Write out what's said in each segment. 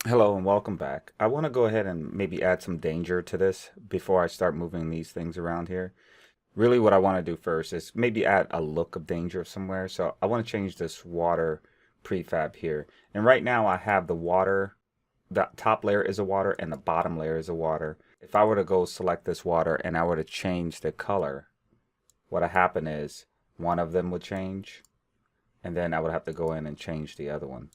Hello and welcome back. I want to go ahead and maybe add some danger to this before I start moving these things around here. Really what I want to do first is maybe add a look of danger somewhere. So I want to change this water prefab here. And right now I have the water, the top layer is a water and the bottom layer is a water. If I were to go select this water and I were to change the color, what would happen is one of them would change and then I would have to go in and change the other one.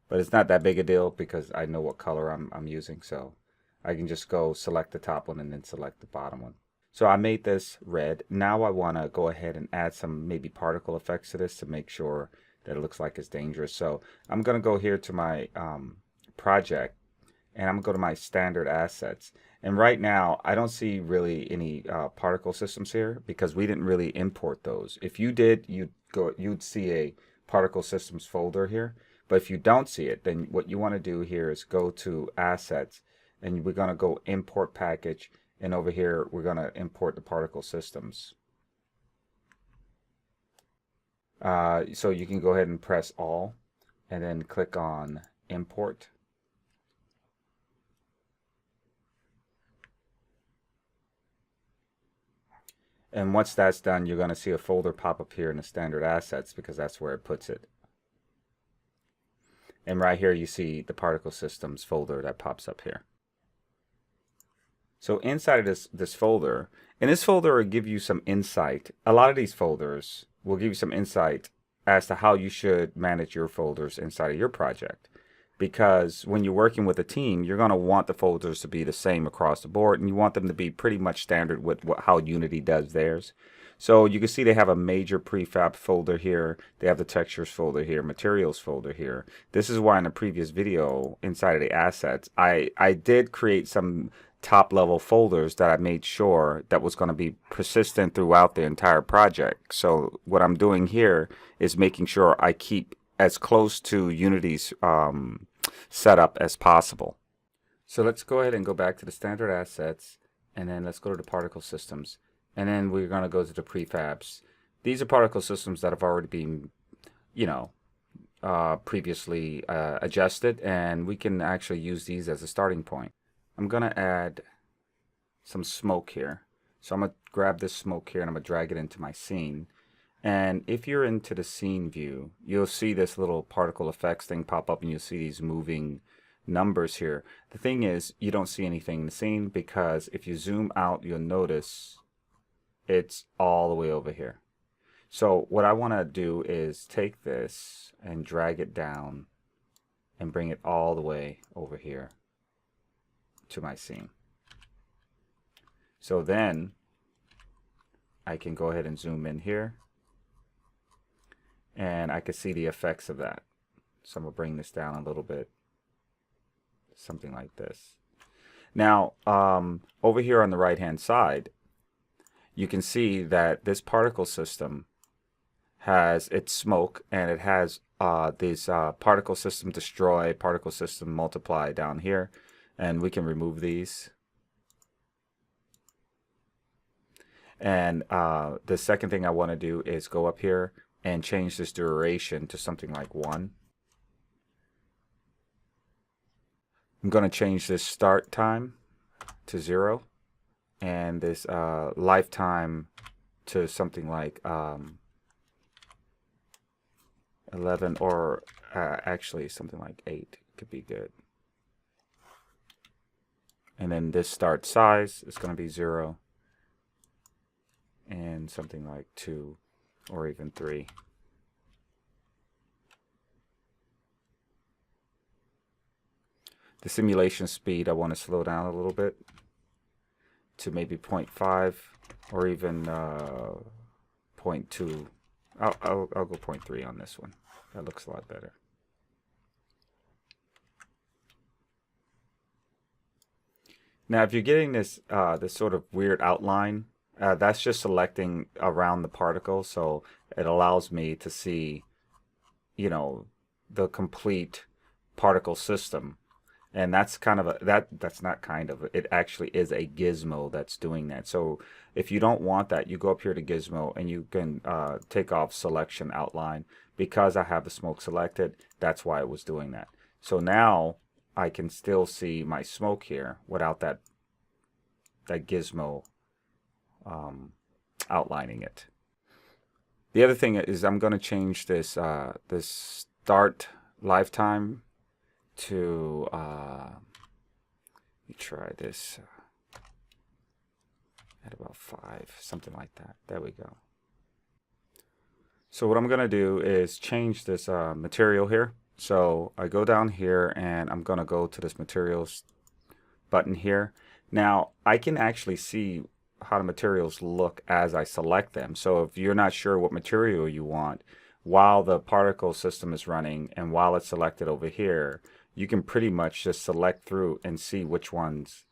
But it's not that big a deal because I know what color I'm using, so I can just go select the top one and then select the bottom one. So I made this red. Now I want to go ahead and add some maybe particle effects to this to make sure that it looks like it's dangerous. So I'm going to go here to my project and I'm going to go to my standard assets. And right now I don't see really any particle systems here because we didn't really import those. If you did, you'd see a particle systems folder here. But if you don't see it, then what you want to do here is go to assets and we're going to go import package, and over here we're going to import the particle systems. So you can go ahead and press all and then click on import. And once that's done, you're going to see a folder pop up here in the standard assets because that's where it puts it. And right here you see the particle systems folder that pops up here. So inside of this folder, and this folder will give you some insight. A lot of these folders will give you some insight as to how you should manage your folders inside of your project. Because when you're working with a team, you're going to want the folders to be the same across the board, and you want them to be pretty much standard with how Unity does theirs. So you can see they have a major prefab folder here. They have the textures folder here, materials folder here. This is why in the previous video inside of the assets, I did create some top level folders that I made sure that was going to be persistent throughout the entire project. So what I'm doing here is making sure I keep as close to Unity's setup as possible. So let's go ahead and go back to the standard assets, and then let's go to the particle systems. And then we're going to go to the prefabs. These are particle systems that have already been, previously adjusted, and we can actually use these as a starting point. I'm going to add some smoke here. So I'm going to grab this smoke here and I'm going to drag it into my scene. And if you're into the scene view, you'll see this little particle effects thing pop up and you'll see these moving numbers here. The thing is, you don't see anything in the scene because if you zoom out, you'll notice it's all the way over here. So what I want to do is take this and drag it down and bring it all the way over here to my scene. So then I can go ahead and zoom in here and I can see the effects of that. So I'm going to bring this down a little bit, something like this. Now over here on the right hand side, you can see that this particle system has its smoke and it has these particle system destroy, particle system multiply down here, and we can remove these. And the second thing I want to do is go up here and change this duration to something like 1. I'm going to change this start time to 0 and this lifetime to something like 11, or actually something like 8 could be good. And then this start size is going to be 0 and something like 2 or even 3. The simulation speed I want to slow down a little bit to maybe 0.5 or even 0.2. I'll go 0.3 on this one. That looks a lot better. Now if you're getting this this sort of weird outline, that's just selecting around the particle, so it allows me to see, the complete particle system. And that's kind of that's not kind of, it actually is a gizmo that's doing that. So if you don't want that, you go up here to gizmo and you can take off selection outline. Because I have the smoke selected, that's why it was doing that. So now I can still see my smoke here without that gizmo outlining it. The other thing is I'm going to change this this start lifetime to let me try this at about 5, something like that. There we go. So what I'm going to do is change this material here. So I go down here and I'm going to go to this materials button here. Now I can actually see how the materials look as I select them. So if you're not sure what material you want while the particle system is running and while it's selected over here, you can pretty much just select through and see which ones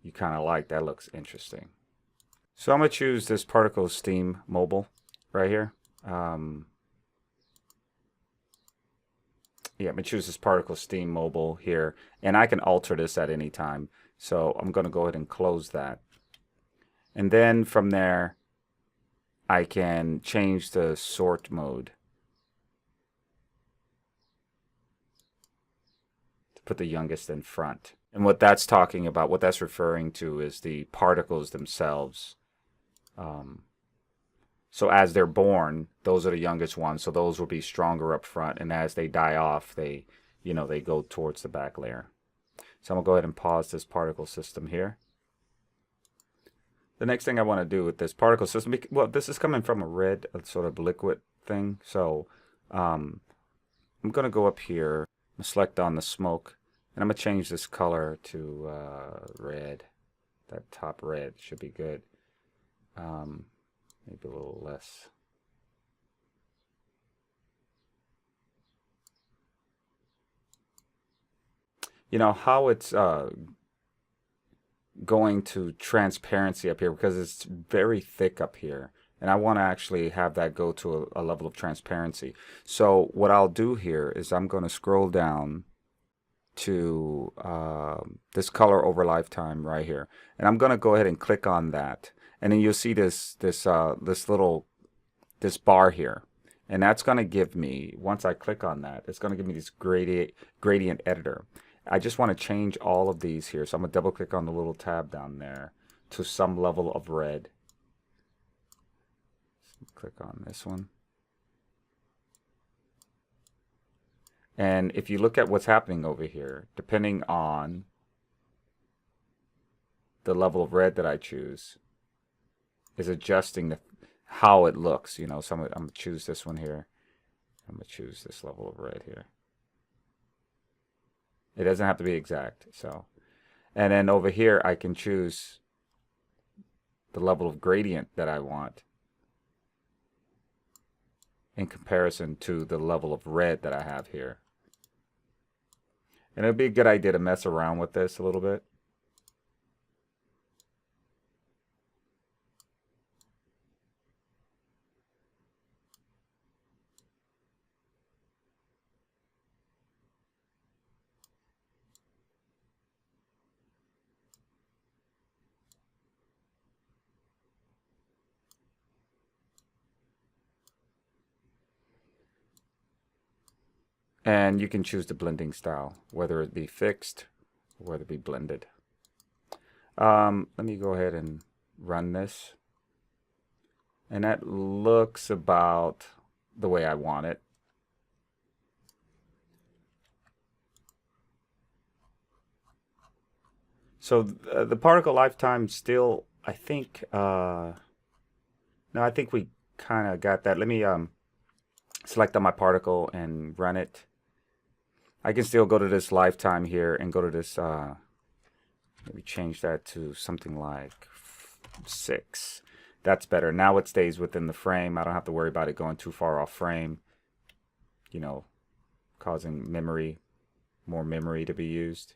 you kind of like. That looks interesting. So I'm going to choose this particle steam mobile right here. Yeah, I'm going to choose this particle steam mobile here, and I can alter this at any time. So I'm going to go ahead and close that. And then from there, I can change the sort mode to put the youngest in front. And what that's talking about, what that's referring to is the particles themselves. So as they're born, those are the youngest ones. So those will be stronger up front. And as they die off, they go towards the back layer. So I'm going to go ahead and pause this particle system here. The next thing I want to do with this particle system, well, this is coming from a red sort of liquid thing. So I'm going to go up here and select on the smoke. And I'm going to change this color to red. That top red should be good. Maybe a little less. You know how it's going to transparency up here because it's very thick up here. And I want to actually have that go to a level of transparency. So what I'll do here is I'm going to scroll down to this color over lifetime right here. And I'm going to go ahead and click on that. And then you'll see this bar here. And that's going to give me, once I click on that, it's going to give me this gradient editor. I just want to change all of these here. So I'm going to double click on the little tab down there to some level of red. Click on this one. And if you look at what's happening over here, depending on the level of red that I choose, is adjusting how it looks. You know, so I'm going to choose this one here. I'm going to choose this level of red here. It doesn't have to be exact. So, and then over here, I can choose the level of gradient that I want in comparison to the level of red that I have here. And it'd be a good idea to mess around with this a little bit. And you can choose the blending style, whether it be fixed or whether it be blended. Let me go ahead and run this. And that looks about the way I want it. So the particle lifetime still, I think, no, I think we kind of got that. Let me select on my particle and run it. I can still go to this lifetime here and go to this, maybe change that to something like 6. That's better. Now it stays within the frame. I don't have to worry about it going too far off frame, you know, causing more memory to be used.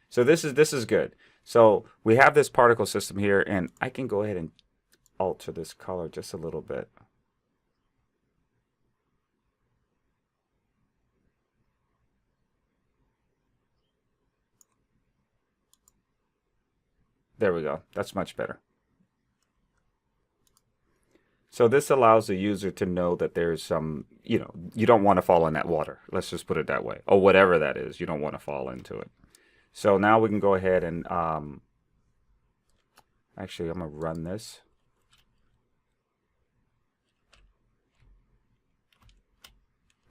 So this is good. So we have this particle system here, and I can go ahead and alter this color just a little bit. There we go. That's much better. So this allows the user to know that there's some, you don't want to fall in that water. Let's just put it that way. Or whatever that is, you don't want to fall into it. So now we can go ahead and, actually, I'm going to run this.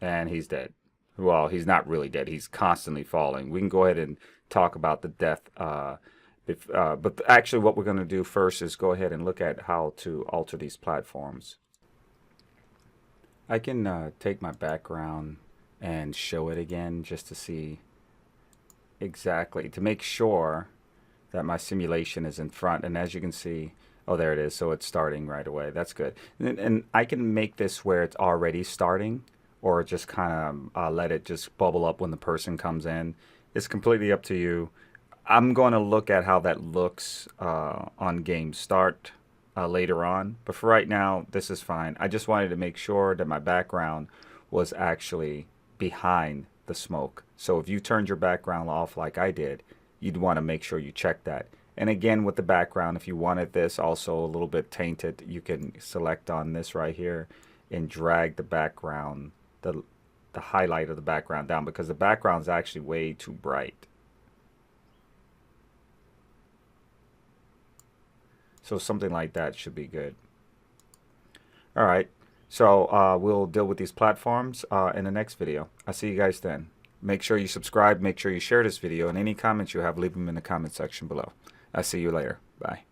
And he's dead. Well, he's not really dead. He's constantly falling. We can go ahead and talk about the death. But actually, what we're going to do first is go ahead and look at how to alter these platforms. I can take my background and show it again just to see exactly, to make sure that my simulation is in front. And as you can see, oh, there it is. So it's starting right away. That's good. And I can make this where it's already starting, or just kind of let it just bubble up when the person comes in. It's completely up to you. I'm going to look at how that looks on game start later on. But for right now, this is fine. I just wanted to make sure that my background was actually behind the smoke. So if you turned your background off like I did, you'd want to make sure you check that. And again, with the background, if you wanted this also a little bit tainted, you can select on this right here and drag the background, the highlight of the background down, because the background is actually way too bright. So something like that should be good. All right. So we'll deal with these platforms in the next video. I'll see you guys then. Make sure you subscribe. Make sure you share this video. And any comments you have, leave them in the comment section below. I'll see you later. Bye.